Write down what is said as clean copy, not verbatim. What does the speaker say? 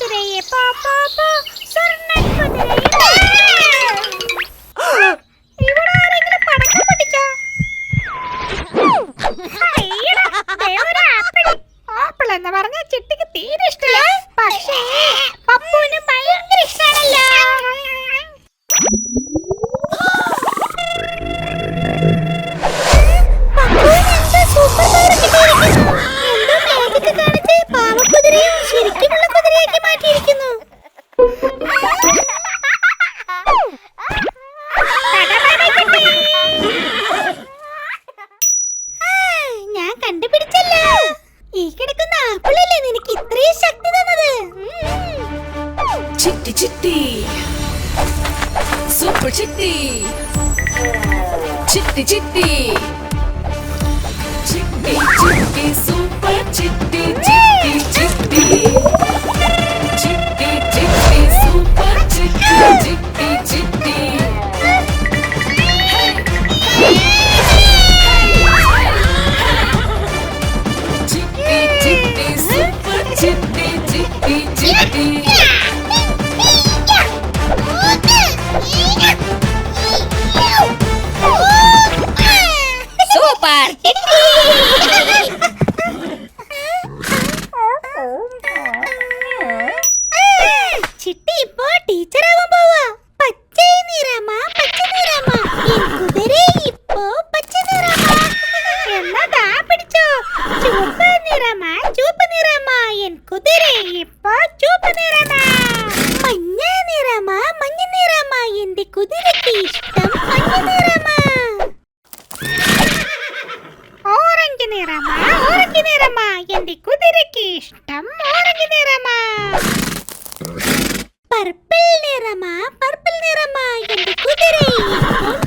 കുതിരയെ പോ പോ പോ സ്വർണ്ണക്കുതിരയെ ഇവിടെ ആരെങ്കിലും പടക്കം പൊട്ടിച്ചോ? ആപ്പിൾ എന്ന് പറഞ്ഞ ചിട്ടിക്ക് തീരെ ഇഷ്ടമില്ല. പക്ഷേ പപ്പുവിന് ഭയങ്കര ഇഷ്ടമാണല്ലോ. ഞാൻ കണ്ടുപിടിച്ചല്ലോ. ഈ കിടക്കുന്ന ആപ്പിളല്ലേ നിനക്ക് ഇത്രയും ശക്തി തന്നത്? ചിട്ടി ചിട്ടി സൂപ്പർ ചിട്ടി ചിട്ടി ചിട്ടി ചിട്ടി ചിട്ടി സൂപ്പർ ചിട്ടി ചിട്ടി ചിട്ടി ചിട്ടി ചിട്ടി സൂപ്പർ ചിട്ടി ചിട്ടി ചിട്ടി ചിട്ടി ചിട്ടി സൂപ്പർ ചിട്ടി ചിട്ടി ചിട്ടി സൂപ്പർ ചിട്ടി ഇപ്പോ ടീച്ചറാവാൻ പോവാ. പച്ച നിറമാ പച്ച നിറമാ എൻ കുതിര ഇപ്പോ പച്ച നിറമാ. എന്നതാ പിടിച്ചോ. ചുവപ്പ് നിറമാ ചുവപ്പ് നിറമാ എൻ കുതിര ഇപ്പോ ചുവപ്പ് നിറമാ. മഞ്ഞ നിറമാ മഞ്ഞ നിറമാ എന്റെ കുതിരക്ക് ഇഷ്ടം മഞ്ഞ നിറമാ. ഓറഞ്ച് നിറമാ ഓറഞ്ച് നിറമാ എന്റെ കുതിരക്ക് ഇഷ്ടം ഓറഞ്ച് നിറമാ. പർപ്പിൾ നിറമാ പർപ്പിൾ നിറമാ എന്റെ കുതിര ഇപ്പം